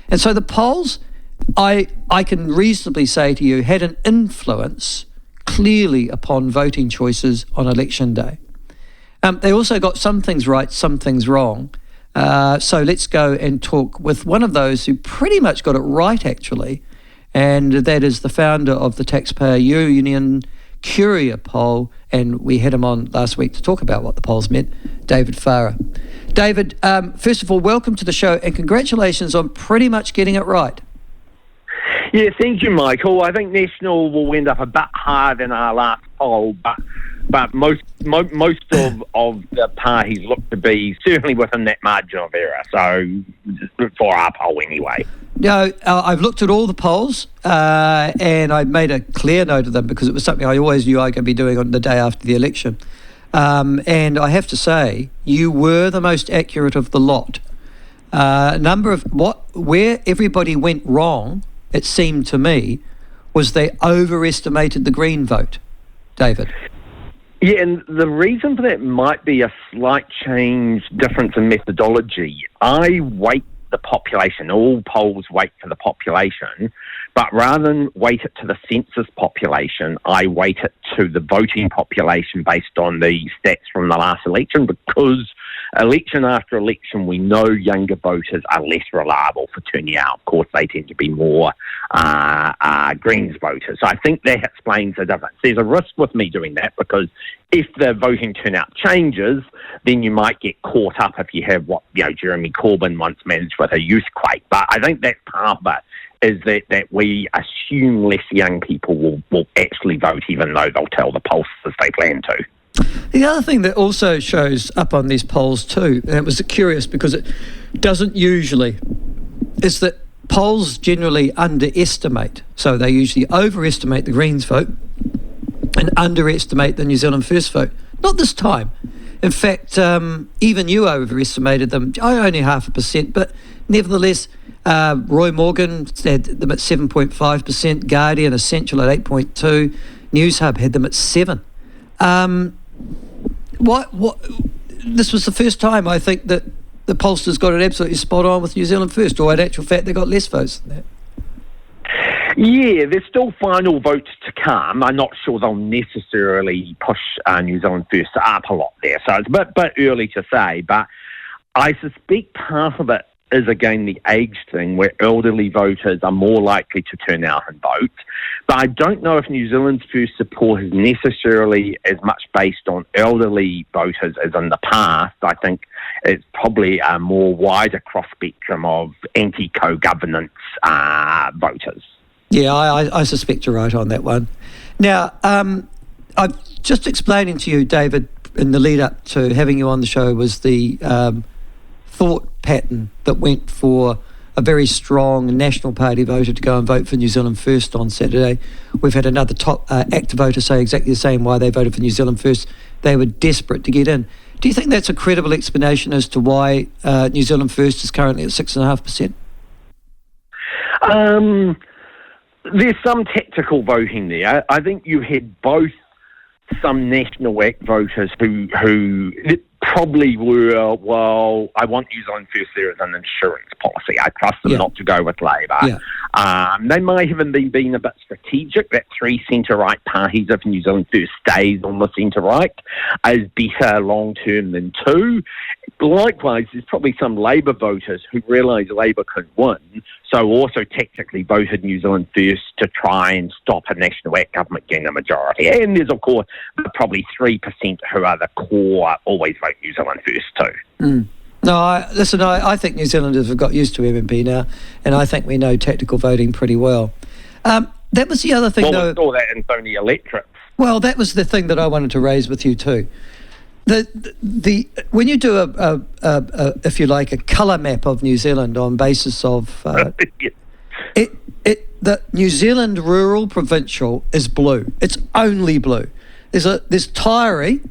And so the polls, I can reasonably say to you, had an influence clearly upon voting choices on election day. They also got some things right, some things wrong. So let's go and talk with one of those who pretty much got it right, actually, and that is the founder of the Taxpayer Union Curia poll, and we had him on last week to talk about what the polls meant, David Farrar. David, first of all, welcome to the show, and congratulations on pretty much getting it right. Yeah, thank you, Michael. I think National will end up a bit higher than our last poll, but most of the parties look to be certainly within that margin of error. So for our poll, anyway. No, I've looked at all the polls, and I made a clear note of them because it was something I always knew I could be doing on the day after the election. And I have to say, you were the most accurate of the lot. Where everybody went wrong, it seemed to me, was they overestimated the Green vote, David. Yeah, and the reason for that might be a slight difference in methodology. I weight the population. All polls weight for the population, but rather than weight it to the census population, I weight it to the voting population based on the stats from the last election, because election after election, we know younger voters are less reliable for turning out. Of course, they tend to be more Greens voters. So I think that explains the difference. There's a risk with me doing that, because if the voting turnout changes, then you might get caught up if you have what Jeremy Corbyn once managed with a youthquake. But I think that's part of it, is that we assume less young people will actually vote, even though they'll tell the pollsters they plan to. The other thing that also shows up on these polls too, and it was curious because it doesn't usually, is that polls generally underestimate. So they usually overestimate the Greens vote and underestimate the New Zealand First vote. Not this time. In fact, even you overestimated them, only 0.5%, but nevertheless, Roy Morgan had them at 7.5%, Guardian Essential at 8.2%, Newshub had them at 7%. This was the first time I think that the pollsters got it absolutely spot on with New Zealand First, or in actual fact they got less votes than that. Yeah, there's still final votes to come. I'm not sure they'll necessarily push New Zealand First up a lot there, so it's a bit early to say, but I suspect part of it is, again, the age thing, where elderly voters are more likely to turn out and vote. But I don't know if New Zealand's First support is necessarily as much based on elderly voters as in the past. I think it's probably a more wider cross-spectrum of anti-co-governance voters. Yeah, I suspect you're right on that one. Now, I'm just explaining to you, David, in the lead-up to having you on the show, was the thought pattern that went for a very strong National Party voter to go and vote for New Zealand First on Saturday. We've had another top active voter say exactly the same why they voted for New Zealand First. They were desperate to get in. Do you think that's a credible explanation as to why New Zealand First is currently at 6.5%? There's some tactical voting there. I think you had both some National Act voters who probably were, well, I want New Zealand First there as an insurance policy. I trust them not to go with Labour. Yeah. They might have even been a bit strategic, that three centre-right parties, if New Zealand First stays on the centre-right, is better long-term than two. Likewise, there's probably some Labour voters who realise Labour could win, so also tactically voted New Zealand First to try and stop a National Act government getting a majority. And there's, of course, probably 3% who are the core, always vote New Zealand First too. Mm. No, I think New Zealanders have got used to MMP now, and I think we know tactical voting pretty well. That was the other thing, though. We saw that in Sony electorates. Well, that was the thing that I wanted to raise with you too. The when you do a if you like, a colour map of New Zealand on basis of the New Zealand rural provincial is blue. It's only blue. There's Taieri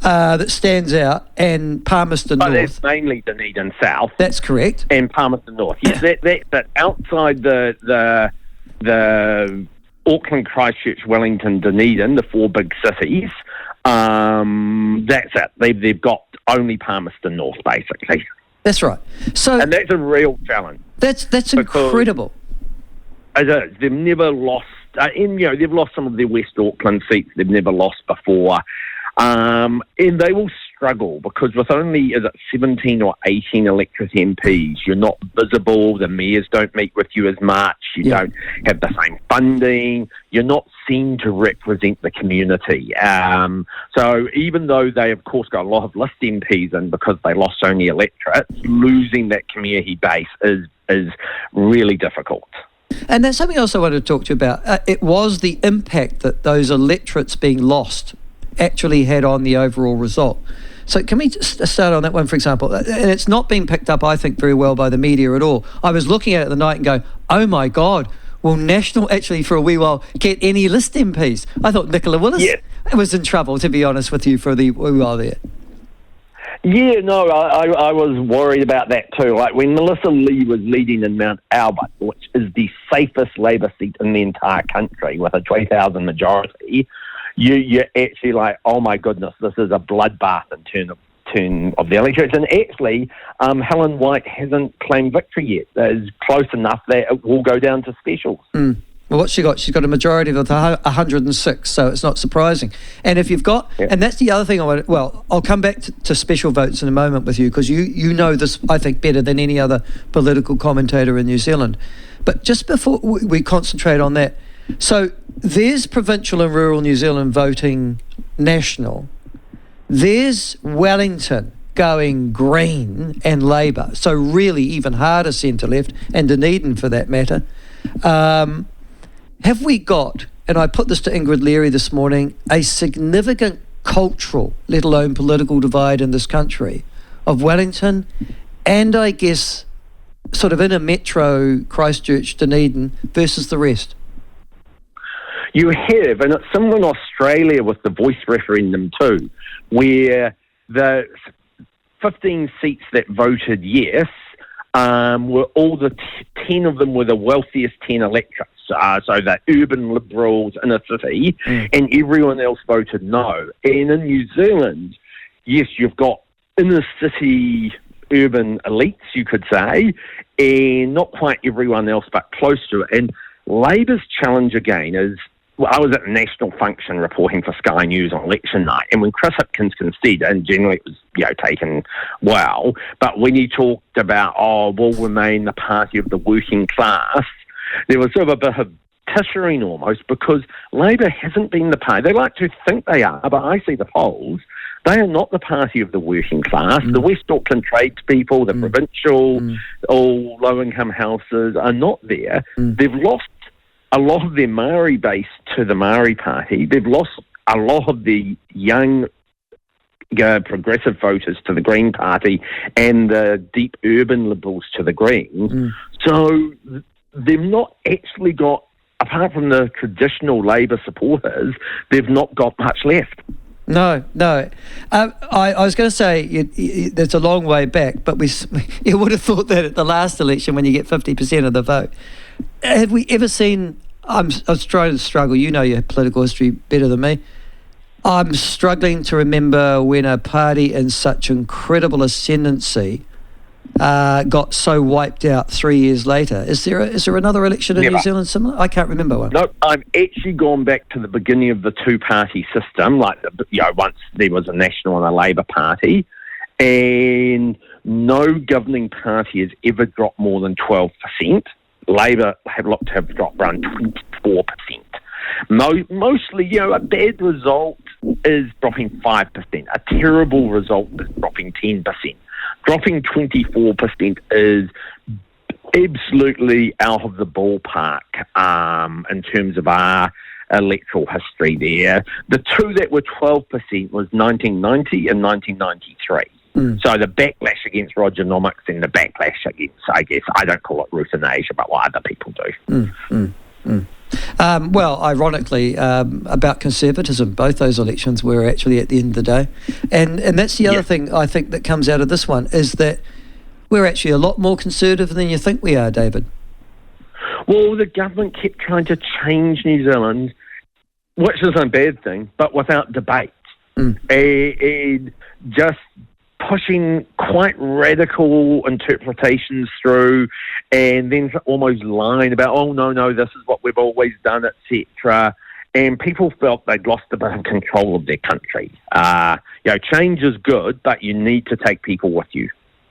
that stands out, and Palmerston North. That's mainly Dunedin South. That's correct. And Palmerston North. Yes, that outside the Auckland, Christchurch, Wellington, Dunedin, the four big cities. That's it. They've got only Palmerston North, basically. That's right. So, and that's a real challenge. That's incredible. It is. They've never lost, they've lost some of their West Auckland seats they've never lost before. And they will struggle because with only, 17 or 18 elected MPs, you're not visible, the mayors don't meet with you as much, you don't have the same funding, you're not seen to represent the community. So even though they, of course, got a lot of list MPs in because they lost only electorates, losing that community base is really difficult. And that's something else I wanted to talk to you about. It was the impact that those electorates being lost actually had on the overall result. So can we just start on that one, for example? And it's not being picked up, I think, very well by the media at all. I was looking at it the night and going, oh my God, will National actually for a wee while get any list MPs? I thought Nicola Willis was in trouble, to be honest with you, for the wee while there. Yeah, no, I was worried about that too. Like when Melissa Lee was leading in Mount Albert, which is the safest Labour seat in the entire country with a 3,000 majority, you're actually like, oh my goodness, this is a bloodbath in turn of the electorate. And actually, Helen White hasn't claimed victory yet. It's close enough that it will go down to specials. Well, what's she got? She's got a majority of 106, so it's not surprising. And if you've got, and that's the other thing I want. Well, I'll come back to special votes in a moment with you because you know this, I think, better than any other political commentator in New Zealand. But just before we concentrate on that, so there's provincial and rural New Zealand voting national. There's Wellington going Green and Labour, so really even harder centre-left, and Dunedin for that matter. Have we got, and I put this to Ingrid Leary this morning, a significant cultural, let alone political divide in this country of Wellington and I guess sort of inner metro Christchurch, Dunedin versus the rest? You have, and it's similar in Australia with the voice referendum too, where the 15 seats that voted yes were all the 10 of them were the wealthiest 10 electorates. So the urban liberals in a city, and everyone else voted no. And in New Zealand, yes, you've got inner city urban elites, you could say, and not quite everyone else, but close to it. And Labour's challenge again is, well, I was at a national function reporting for Sky News on election night, and when Chris Hipkins conceded, and generally it was taken well, but when he talked about, we'll remain the party of the working class, there was sort of a bit of tissering almost, because Labour hasn't been the party. They like to think they are, but I see the polls. They are not the party of the working class. The West Auckland tradespeople, the provincial, all low-income houses are not there. They've lost a lot of their Maori base to the Maori Party. They've lost a lot of the young progressive voters to the Green Party and the deep urban liberals to the Greens. So they've not actually got, apart from the traditional Labour supporters, they've not got much left. No. I was going to say there's a long way back, but you would have thought that at the last election when you get 50% of the vote. Have we ever seen, I was trying to struggle, you know your political history better than me. I'm struggling to remember when a party in such incredible ascendancy got so wiped out 3 years later. Is there another election in New Zealand similar? I can't remember one. No, I've actually gone back to the beginning of the two-party system, like once there was a National and a Labour Party, and no governing party has ever dropped more than 12%. Labour have looked to have dropped around 24%. Mostly, a bad result is dropping 5%. A terrible result is dropping 10%. Dropping 24% is absolutely out of the ballpark in terms of our electoral history there. The two that were 12% was 1990 and 1993. So the backlash against Rogernomics and the backlash against, I guess, I don't call it euthanasia, but what other people do. Well, ironically, about conservatism, both those elections were actually at the end of the day. And that's the other thing I think that comes out of this one is that we're actually a lot more conservative than you think we are, David. Well, the government kept trying to change New Zealand, which is a bad thing, but without debate. And just pushing quite radical interpretations through, and then almost lying about, oh, no, this is what we've always done, etc. And people felt they'd lost a bit of control of their country. Change is good, but you need to take people with you.